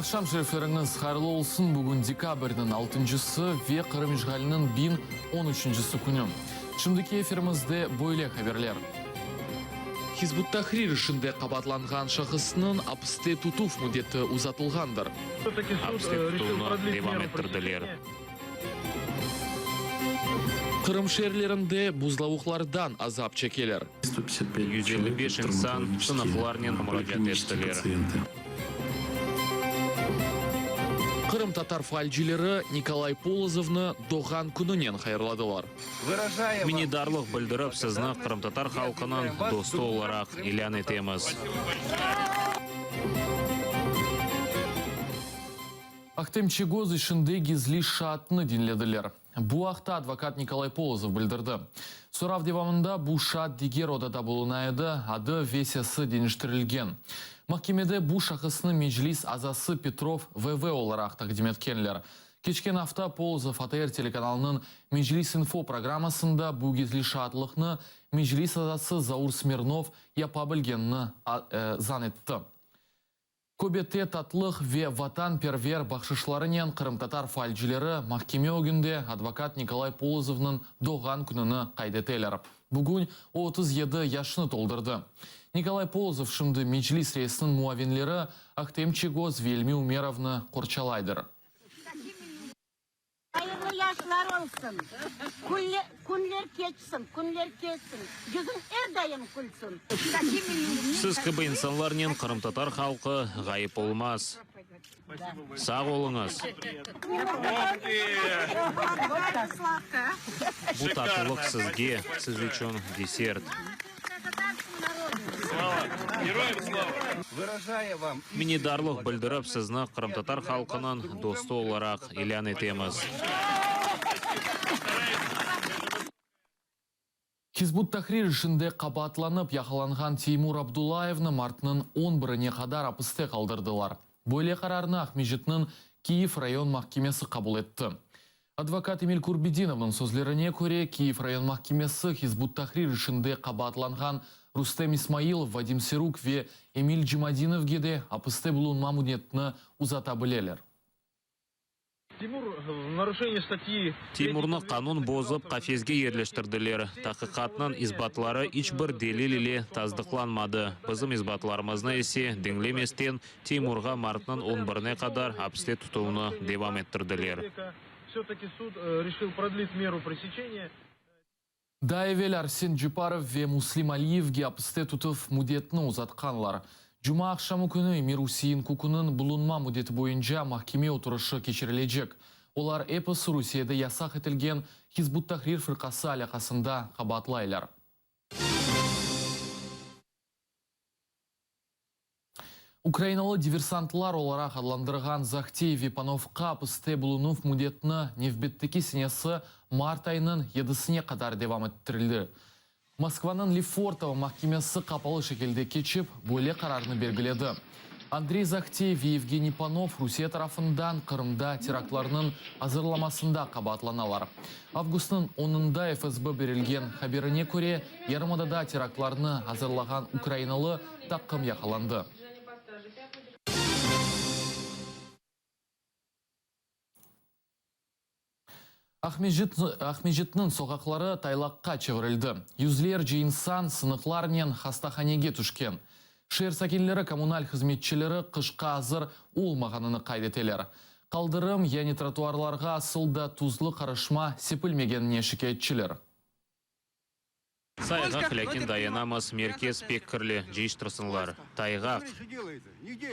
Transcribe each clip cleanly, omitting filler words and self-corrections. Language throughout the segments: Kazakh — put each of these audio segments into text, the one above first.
Akşam şerifleriniz hayırlı olsun. Bugün dekabrның 6-сы ve Kırım işgalinin 1013-сі күні. Şimdiki efirimizde böyle haberler. Hizbut Tahrir işinde qabatlанған şahısının apiste tutuf müddeti uzatılgandır. Apiste tutulunu devam ettirdiler. Kırım şehirlerinde buzlavuklardan azap çekeler. 155 insan sınıflarının müracaat ettiler. Kırım Tatar falcileri Nikolay Polozov'ны doğan күнінен hayırladılar. Minnetdarlık bildirip sizni Kırım-Tatar halkının dostu olarak ilan etemiz. Ақтемчегоз ішінде gizli şartını dinlediler. Bu haqda advokat Nikolay Polozov bildirdi. So'rav devamında bu şart diğer odada bulunaydı, adı versiyası deniştirilgen. Mahkemede bu şahısını meclis azası Petrov VV olarak takdim etkenler. Geçken hafta Polozov ATR telekanalının Meclis Info programmasında bu gizli şartlıqны meclis azası Zaur Smirnov yapabilgenini zannetti. Көбетте татлық ve vatan-perver bakşışlarının Kırım-Tatar falcileri mahkeme günde advokat Nikolay Polozov'ның doğan gününü kaydeteler. Bugün 37 yaşını doldurdu. Nikolay Polozov şimdi meclis reisinin muavinleri Ақтемчегоз Велми Умеровны korçalaydır. Hayırlı yaşlar olsun. Kunler geçsin. Yüzün her daim kulsun. Siz gibi insanların Kırım-Tatar halkı gayip olmaz. Sağ olunuz. Bu tatlılık sizge, siz için desert. Minnetdarlık bildirip sizni Kırım-Tatar halkının dostu olarak ilan etemiz. Hizbut Tahrir işinde qabatlanıp yaxalanған Теймур Абдуллаевны мартның 11-не kadar hapiste kaldırdılar. Böyle kararını Ahmejit'nin Kiev rayon mahkemesi kabul etti. Advokat Emil Kurbidinov'ның sözlerine göre Kiev rayon mahkemesi Hizbut Tahrir işinde qabatlanған Rustem Ismailov, Vadim Seruk ve Emil Cimadinov'ge de hapiste bulunma müddetini uzatabilirler. Тимурны канун бозып кафезге ерлештирдилер. Тақиқатның избатлары ичбір делил иле таздыкланмады. Бизим избатларымызны эсе диңлеместен Тимурга мартның 11-не кадар хапсте тутууну девам ettирдилер. Да evvel Arsen Juparov ve Muslim Aliyev'ge hapiste tutup müddetini uzatkanlar. Cuma akşamı günü Emir Hüseyin Kuku'nun bulunma müddeti boyunca mahkeme oturuşu geçirilecek. Olar epos Rusya'da yasak etilgen Hizbut Tahrir fırkası alakasında qabatlaylar. Ukraynalı diversantlar olarak adlandırılan Zahtey ve Panovka hapiste bulunup müddetini Nevbetteki senesi Mart ayının 7-sine kadar devam ettirildi. Moskvanın Lefortovo mahkemesi kapalı şekilde geçip böyle kararını belgiledi. Andrei Zahtey ve Evgeniy Panov Rusya tarafından Kırım'da teraktlarının hazırlamasında qabatlanalar. Avgust'un 10'unda FSB verilgen haberine göre Yarımada'da teraktlarını hazırlayan Ukraynalı takım yakalandı. Ahmejit'nin sokakları taylakka çevrildi. Yüzlerce insan sınıflarının hastahanege düşken. Şehir sakinleri kommunal hizmetçileri kışka hazır olmağanını kaydeteler. Kaldırım yani trotuarlarga asılda tuzlu karışma sepilmegenine şikayetçiler. Тайғақ ләкин даянамыз меркез пеккірлі жейштірсынлар. Тайғақ.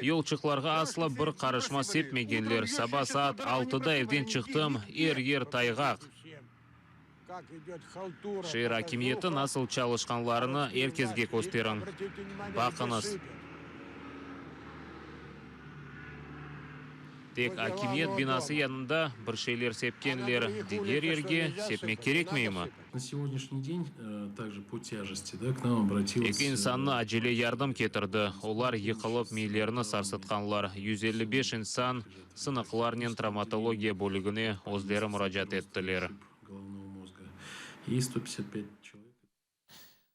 Yolçıqlarga asla bir karışma sepmegенлер. Sabah saat 6'da evden çıktım. Er tayğaq. Şehir hakimiyeti nasıl çalışkanlarını herkesge gösterin. Bakınız. Tek hakimiyet binası yanında bir şeyler sepkenler diğer yerge sepmek gerekmiyor mu? На сегодняшний день также по тяжести к нам обратилась... Екі insanны acele yardım getirdi. Olar yıkılıp meylerini sarsıtkanlar. 155 insan sınıqlarının travmatologiya bölігіне özleri müracaat ettiler. И 155 человек.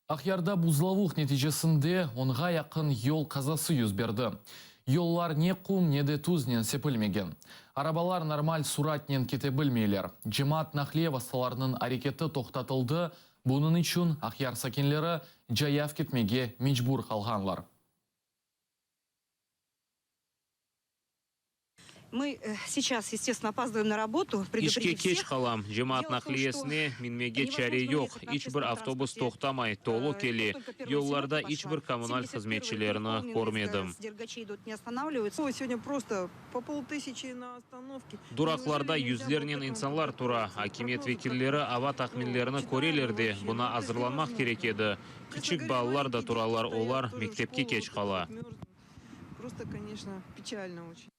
Ақярда buzlavuq neticesinde onға yakın yol kazası yüz berdi. Yollar ne kum ne de tuznен sepilmеген. Arabalar normal suratнен kete bilmeylер. Cemaat nahliye vasıtalarının hareketi toxtatıldı. Bunun için Ahyar sakinleri jayaf ketmege mecbur kalganlar. Мы сейчас, естественно, опаздываем на работу. Ишке Предупредить кеч всех. қалам. Жемат нақлиесіне минмеге чаре жоқ. Ичбір автобус тоқтамай, толы келе. Yollarda ичбір коммуналь қызметшілеріні көрмедім. Идут, не останавливаются. Сегодня просто по 500 на остановке. Дурақларда yüzлерінен инсанлар тура. Акимет векиллері ава тақминлеріні көрелерді. Бұна азырланмақ керек еді. Кичік балалар да туралар, олар мектепке кеч қала. Просто, конечно, печально очень.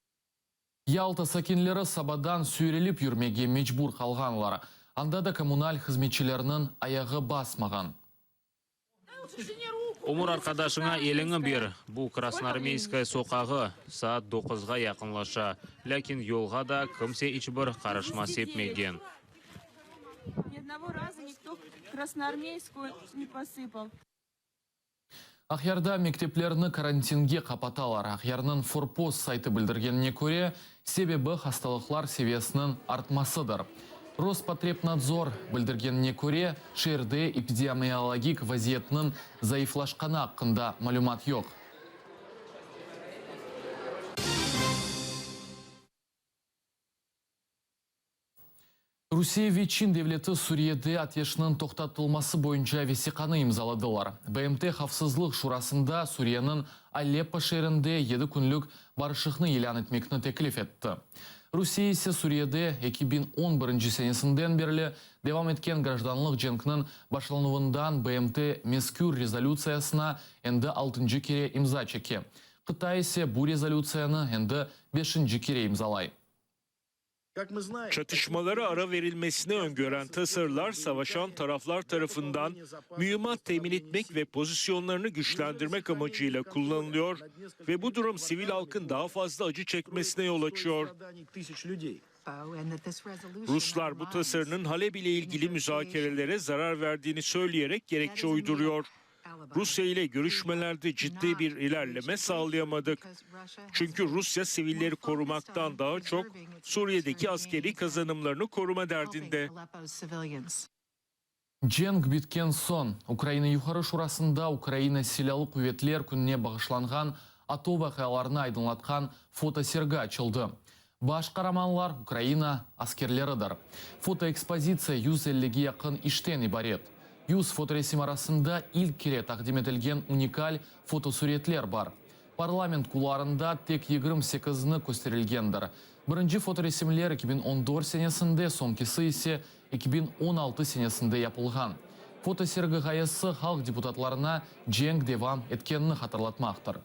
Ялта сакинлері сабадан сүйреліп жүрмеге мecbur қалғанлар. Анда да коммуналь қызметшілерінің аяғы басмаған. Умыр арқадашыңа еліңі бер. Бұл Красноармейская соқағы саат 9-ға яқынлаша. Ләкин yolға да кімсе ичбір қарышма сепмеген. Ни одного раза никто Красноармейскую не посыпал. Ахярда мектеплеріні карантинге қапаталар. Ахярның форпост сайты білдіргеніне көре, себебі хасталықлар севесінің артмасыдыр. Роспотребнадзор білдіргеніне көре, шерде эпидемиологик вазиетінің заифлашқаны ақында малюмат yok. Русия вечин девлеті Сүриеде атешінің тоқтатылмасы бойынша весиқаны имзаладылар. БМТ Хавсызлық шурасында Сүриенің Алеппо шерінде 7 күнлік барышықны елан етмекні теклиф етті. Русия есе Сүриеде 2011 сенесінден берлі девам еткен гражданлық женкінің башлануындан БМТ Мескюр резолюциясына әнді 6-й кере имза чеке. Қытай есе бұл резолюцияны әнді 5-й кере имзалай. Çatışmalara ara verilmesini öngören tasarılar savaşan taraflar tarafından mühimmat temin etmek ve pozisyonlarını güçlendirmek amacıyla kullanılıyor ve bu durum sivil halkın daha fazla acı çekmesine yol açıyor. Ruslar bu tasarının Halep ile ilgili müzakerelere zarar verdiğini söyleyerek gerekçe uyduruyor. Rusya ile görüşmelerde ciddi bir ilerleme sağlayamadık. Çünkü Rusya sivilleri korumaktan daha çok Suriye'deki askeri kazanımlarını koruma derdinde. Женг биткен сон. Украина юхары шурасында Украина силялы куветлер күнне бағышланған ату вақияларына айдынлатқан фотосерга açıldı. Баш қараманлар Украина аскерлерідір. Фотоэкспозиция 150-ге яқын иштен ибарет. 100 фоторесим арасында ilk кере тақдим етілген уникаль фотосуретлер бар. Парламент куларында тек 28-ны көстерілгендір. Бірінші фоторесимлер 2014 сенесінде, соңкесі есе 2016 сенесінде япылған. Фотосергі ғайысы халық депутатларына женг девам еткенні хатırlatмақтыр.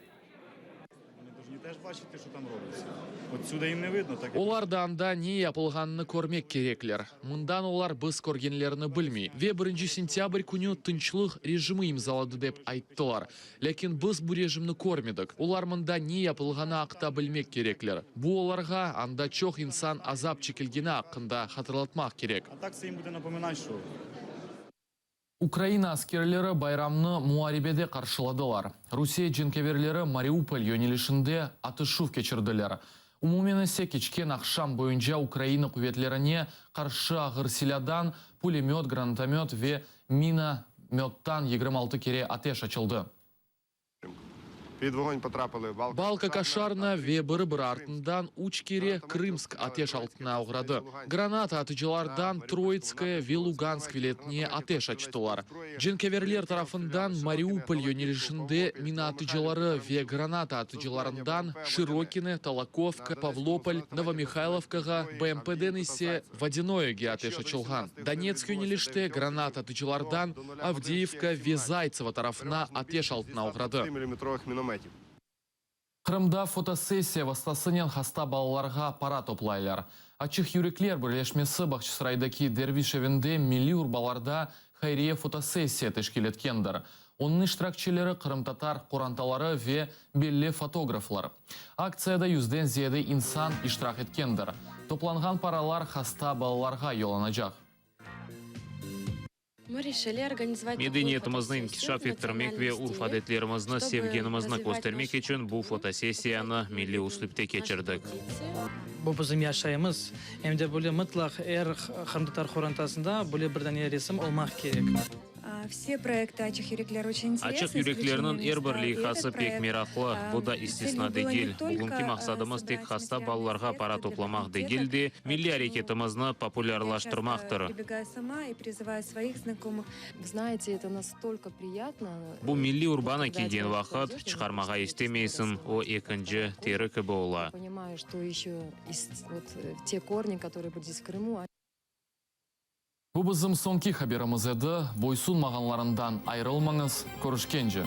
Олар да анда не япылғанны көрмек кереклер. Мындан олар біз көргенлеріні білмей. Ве 1 сентябрь күні тынчлық режимі имзалады деп айттылар. Ләкин біз бұл режимні көрмедік. Олар мында не япылғаны ақта білмек кереклер. Бұл оларға анда чоқ инсан азап чекілгені ақында хатırlatмақ керек. Украина аскерлері байрамны Муарибеде қаршыладылар. Русия женкеверлері Мариуполь йөнелішінде атышув кечірділер. Умумен есе кечкен ақшам бойынша Украина куветлеріне қаршы ағыр силядан пулемет, гранатомет ве минометтан 26 кере атеш açıldı. Балка кашарна ве бұры-бұры артындан уч кере Крымск атеш алтына ауғырады. Граната атыжылардан Троицкая ве Луганск велетіне атеш açтылар. Женкеверлер тарафындан Мариуполь йөнелішінде мина атыжылары ве граната атыжыларындан Широкине, Толоковка, Павлополь, Новомихайловкаға БМПДен есе Водяноеге атеш açылған. Донецк йөнеліште граната атыжылардан Авдеевка ве Зайцева тарафына атеш алтына ауғырады. Қырымда фотосессия вастасынен хаста балаларға пара топлайлар. Ачық юреклер бірлешмесі Бақчысырайдаки Дервишевінде милли урбаларда хайрия фотосессия тешкелеткендір. Оның іштіракчелері қырым-татар қоранталары ве белле фотографлар. Акцияда 100-ден зиеді инсан іштірак еткендір. Топланған паралар хаста балаларға йоланacak. Мы решили организовать Медениетімізді инкишаф еттірмек ве урф әдетлерімізді севгенімізді көстермек үшін бұл фотосессияны милли услупте кечірдік. Бұл біздің яшайымыз. Әмде бұлі мұтлақ әр қырымдықтар хорантасында бұлі бірден ересім олмақ керек. Все проекты Ачық Юреклер очень интересны. Ачық Юреклерінің әр-бір лейхасы пек мерақлы. Бұл да истисна дегел. Бүгінгі мақсадымыз тек хаста балаларға пара топламақ дегел де милли әрекетімізді популярлаштырмақтыр. Прибегаю сама и призываю своих знакомых. Знаете, это настолько приятно. Бұл милли урбана кейден вақыт чықармаға істемейсін, о екінші терікі бола. Понимаю, что еще те корни, которые были здесь в Крыму. Бұл біздің соңки хаберіміз еді. Бойсун мағанларындан айрылмаңыз, көрішкенже.